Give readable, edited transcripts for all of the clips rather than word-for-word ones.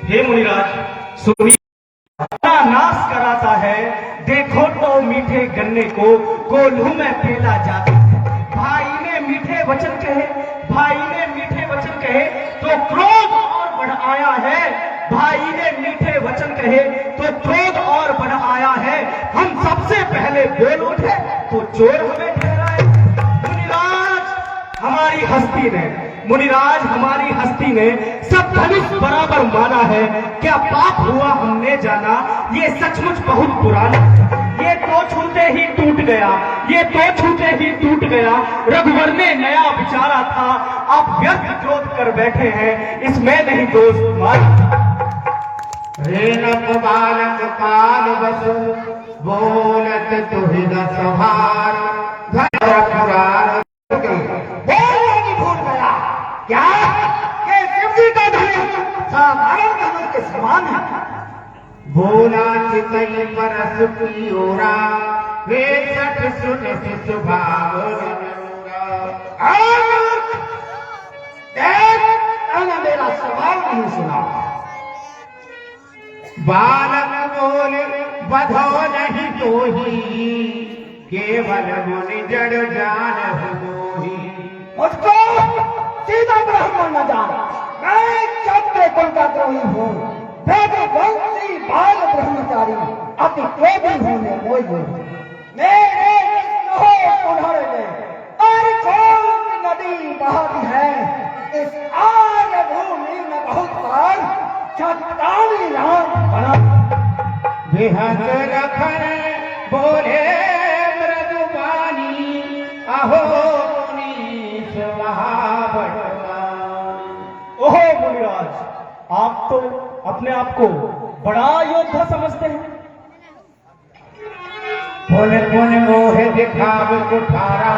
हे मुनिराज, सुनिए, नाश कराता है। देखो तो मीठे गन्ने को कोल्हू में पेला जाता है। भाई ने मीठे वचन कहे, भाई ने मीठे वचन कहे तो क्रोध और बढ़ आया है। भाई ने मीठे वचन कहे तो क्रोध और बढ़ आया है। हम सबसे पहले बोल उठे तो चोर हमें ठहराए। हमारी हस्ती ने, मुनिराज हमारी हस्ती ने सब धनुष बराबर माना है। क्या पाप हुआ हमने जाना, ये सचमुच बहुत पुराना। ये तो छूते ही टूट गया, ये तो छूते ही टूट गया। रघुवर ने नया विचारा था, आप व्यर्थ क्रोध कर बैठे हैं, इसमें नहीं दोष तुम्हारा। रेणक बालक काल बस बोलत तुहि न संभार। क्या ये शिव जी का धनुष साधारण धनुष के समान है? बोला चितई परस की ओरा, वे सठ सुन शिशु भाव। मेरा सवाल नहीं सुना। बालक बोले बधो नहीं तो ही, केवल मुनि जड़ जान मोही। मुझको सीधा ब्राह्मण न जान, मैं क्षत्रिय कुल का द्रोही हूँ। वंशी बाल ब्रह्मचारी, अति क्रोधी होने कोई मेरे उन्होंने और कौन नदी बहाती है। इस आर्य भूमि में बहुत बार चट्टानी राम बना। बेहद रखन बोले मृदुबानी, अहो ओहो मुनिराज, आप तो अपने आप को बड़ा योद्धा समझते हैं। पुन पुन मोह दिखाव कुठारा,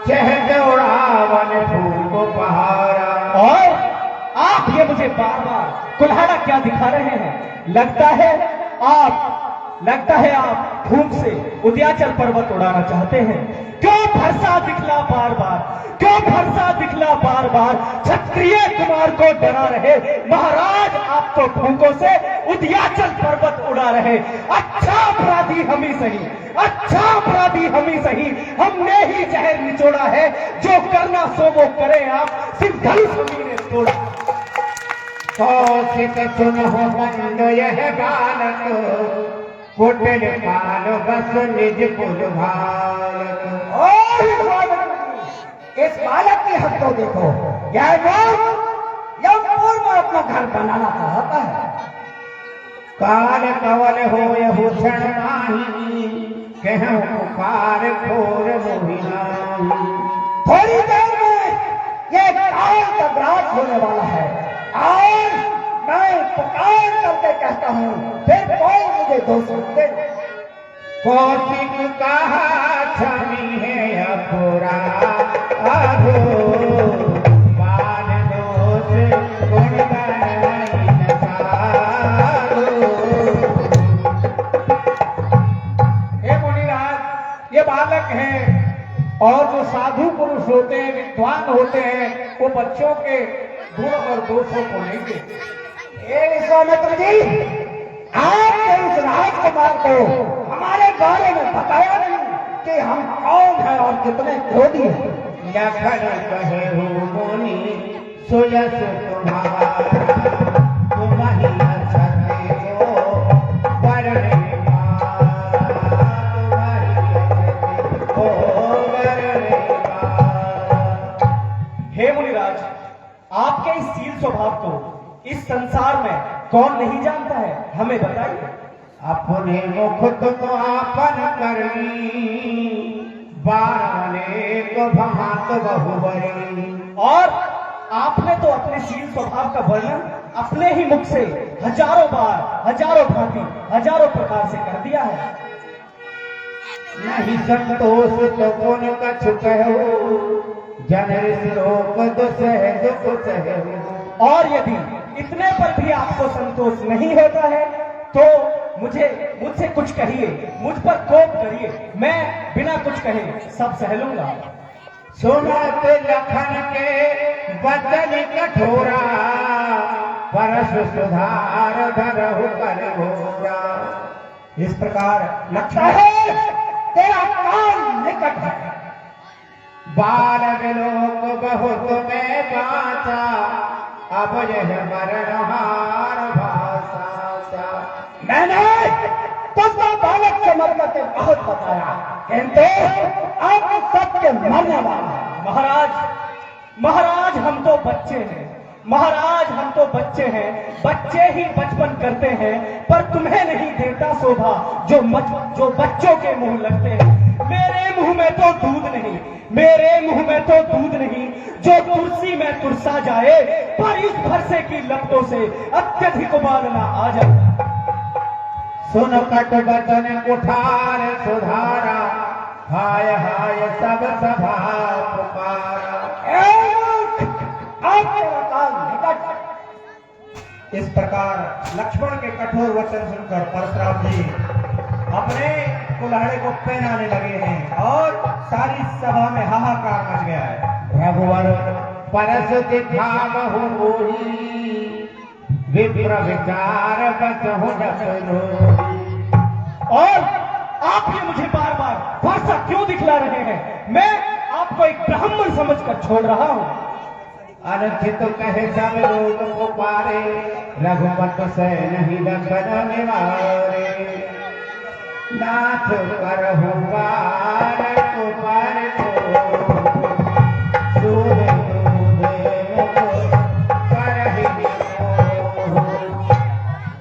चह दौड़ावन फूल पहारा। और आप ये मुझे बार बार कुल्हाड़ा क्या दिखा रहे हैं? लगता है आप धूम से उद्याचल पर्वत उड़ाना चाहते हैं। क्यों फरसा दिखला बार बार, क्यों फरसा दिखला बार बार? क्षत्रिय कुमार को डरा रहे महाराज, आप तो फूंकों से उद्याचल पर्वत उड़ा रहे। अच्छा अपराधी हम ही सही, अच्छा अपराधी हम ही सही। हमने ही जहर निचोड़ा है, जो करना सो वो करे आप, सिर्फ धनुष ने तोड़ा। कौशिक सुनहो बंद यह बालक, कुटिल काल बस निज कुल भालक। इस बालक की हद तो देखो, यह यमपुर में अपना घर बनाना चाहता है। काल कवल हो भूषण नाही, कहूँ पुकार खोर मोहिना। थोड़ी देर में ये काल का ग्रास होने वाला है और मैं पुकार करके कहता हूँ, फिर कोई मुझे दोष दे। कौशिक कहा छवि है अपुरा, अहो बाल दोष गुण बनाई न सारो। हे मुनिराज, ये बालक हैं और जो साधु पुरुष होते हैं, विद्वान होते हैं, वो बच्चों के गुण और दोषों को नहीं देखते। विश्वामित्र जी, आपने इस राजकुमार को हमारे बारे में बताया नहीं कि हम कौन हैं और कितने क्रोधी हैं। लखन कहे हो मुनि सुयस तुम्हारा, तुम्हारी छते को वरणे पारा, तुम्हारी को वरणे पारा। हे मुनिराज, आपके इस शील स्वभाव को इस संसार में कौन नहीं जानता है, हमें बताइए। अपने मुख तुम आपन करनी, बारने को भांत बहुबरी। और आपने तो अपने शील स्वभाव का वर्णन अपने ही मुख से हजारों बार, हजारों भांति, हजारों प्रकार से कर दिया है। नहीं संतोष तो कौन कछु कहो, जनर सिरोप दुसह दुख सहो। और यदि इतने पर भी आपको संतोष नहीं होता है तो मुझसे कुछ कहिए, मुझ पर कोप करिए, मैं बिना कुछ कहे सब सह लूंगा। सुनत लखन बचन कठोरा परस सुधार धरहु कर घोरा। इस प्रकार लगता है तेरा काल निकट है। बाल विलोक बहुत में बाचा, अब यह मरणहार भाषा। मैंने तुझको बालक के मरने के बहुत बताया, किंतु आप सबके मरने वाला। महाराज हम तो बच्चे हैं, महाराज हम तो बच्चे हैं, बच्चे ही बचपन करते हैं, पर तुम्हें नहीं देता शोभा जो बच्चों के मुंह लगते हैं। मेरे मुंह में तो दूध नहीं, मेरे मुंह में तो दूध नहीं, जो तुलसी में तुरसा जाए, पर इस फरसे की लपटों से अत्यधिक उबालना आ जाए। सुन कट बचन कुठार सुधारा, हाय हाय सब सभा पुकारा। इस प्रकार लक्ष्मण के कठोर वचन सुनकर परशुराम जी अपने कुल्हाड़े को पहनाने लगे हैं और सारी सभा में हाहाकार मच गया है। रघुवर परस दिखा बहु मोही, विप्र विचार बचहु जस रोही। और आप ये मुझे बार बार भाषा क्यों दिखला रहे हैं? मैं आपको एक ब्राह्मण समझकर छोड़ रहा हूं। अनुचित कहे सब लोग को पारे, रघुपत से नहीं लखन निवारे। नाथ करहु पार को पार को, सूर्य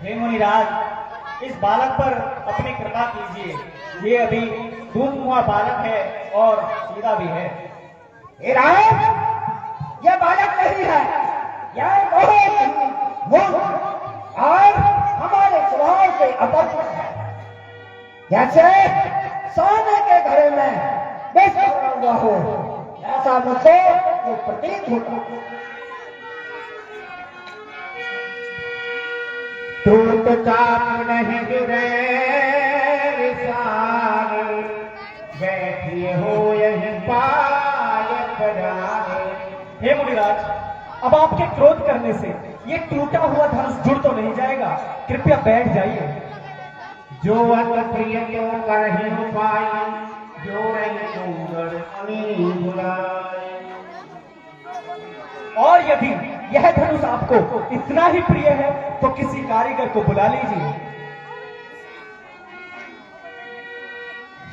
हे मुनिराज, इस बालक पर अपनी कृपा कीजिए। ये अभी दूध मुहा बालक है और सीधा भी है। यह बालक नहीं है, यह बहुत मूर्ख और हमारे स्वभाव से अपरिचित है। जैसे सोने के घड़े में बेच हुआ हो, ऐसा मुझे ये प्रतीत होता। टूट चाप नहीं गिरे विशाल, बैठिए हो यही पायक जाने। हे मुनिराज, अब आपके क्रोध करने से ये टूटा हुआ धनुष जुड़ तो नहीं जाएगा, कृपया बैठ जाइए। जो अत प्रिय तो कर ही पाई, जो रही सुंदर अनी बुलाई। और यदि यह धनुष आपको इतना ही प्रिय है तो किसी कारीगर को बुला लीजिए।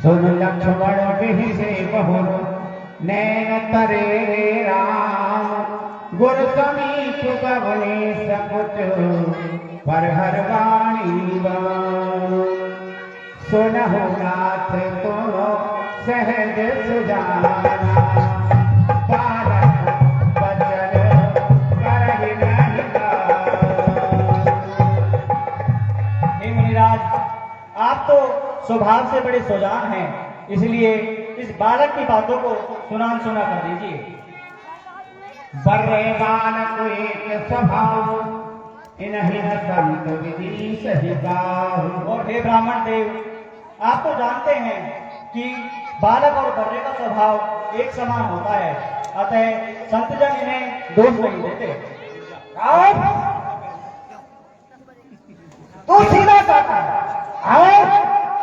सुन लक्ष्मण बिहि से बहुर, नैन तरे राम। गुर समीप गवने सकुच, पर हर वाणी बाण। सुनहु नाथ तुम सहज सुजाना, बालक बचन करहि नहीं कान। हे मुनिराज, आप तो स्वभाव से बड़े सुजान हैं, इसलिए इस बालक की बातों को सुना कर दीजिए। बर्रे बालक एक स्वभाव, इन्हीं संत विधि सही गाहु। और हे ब्राह्मण देव, आप तो जानते हैं कि बालक और बर्रे का स्वभाव एक समान होता है, अतः संतजन इन्हें दोष नहीं देते। तू सीधा कहता है और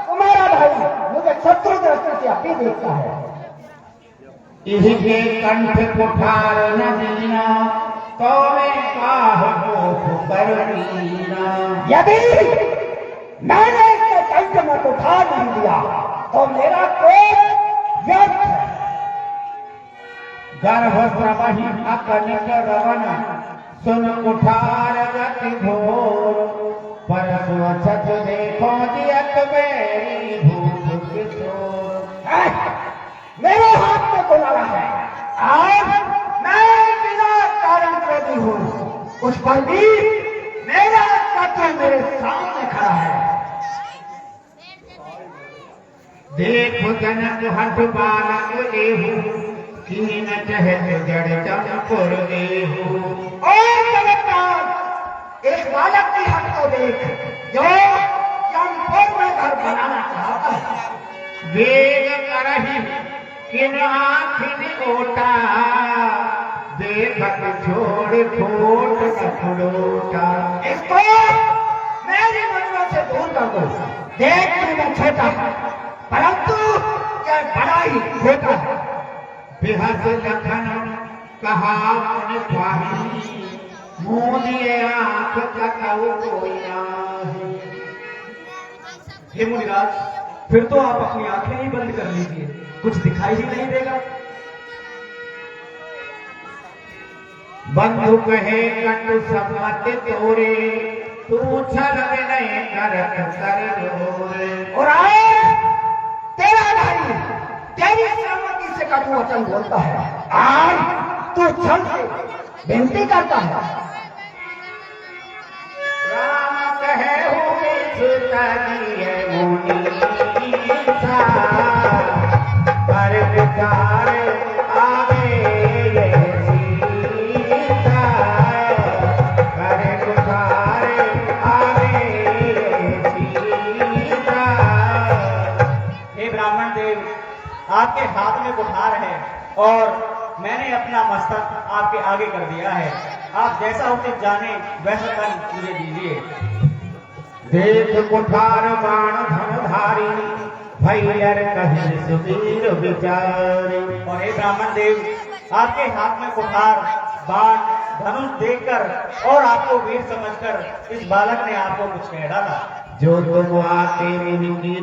तुम्हारा भाई मुझे शत्रु दृष्टि से अभी देखता है। इनके कंठ कुठार न दीना, तो मैं काहू करनीना। यदि मैंने इसके कंठ में कुठार नहीं दिया तो मेरा क्रोध व्यर्थ है। गर्भ प्रवही अकनिक रवन, सुन कुठार गति घोर। परसु अछत देखो जियत मेरी भूख किशोर। मेरे हाथ में कुलाला है और मैं बिना कारण क्रोधी हूँ, उस पर भी मेरा शत्रु मेरे सामने खड़ा है। देखो जनक हठ बालक लेहु, कीन चहल जड़ चंपुर देहु। और जगन्नाथ, इस बालक की हट को देख जो चंपुर में घर बनाना चाहता है। वेग करहि किन आखिन ओटा, देखत छोड़ खोट न खुड़ोटा। इसको मेरी नजरों से दूर कर दो। देख तू मैं छोटा है, परंतु यह बड़ा ही छोटा है। बेहद लखन कहा मन ख्वाही, मोदिए आंख कटाऊ कोई नाही। हे मुनिराज, फिर तो आप अपनी आंखें ही बंद कर लीजिए, कुछ दिखाई ही नहीं देगा। बंधु कहे कटु सम्मत तोरे, तू छल नहीं करत कर रोरे। और आए तेरा भाई तेरी सहमति से कटु वचन बोलता है, आज तू छल से विनती करता है। राम कहे हुए सुतरिए मुनीसा, कर विचार आवे ये सीता, कर विचार आवे ये सीता। हे ब्राह्मण देव, आपके हाथ में कुठार है और मैंने अपना मस्तक आपके आगे कर दिया है। आप जैसा उचित जाने वैसा कर मुझे दीजिए। देख कुठार बाण धनुधारी, भैयर कहे सुबीर विचारी। और हे ब्राह्मण देव, आपके हाथ में कुठार बाण धनुष देखकर और आपको वीर समझकर इस बालक ने आपको कुछ कह डाला। जो तुम आते मिली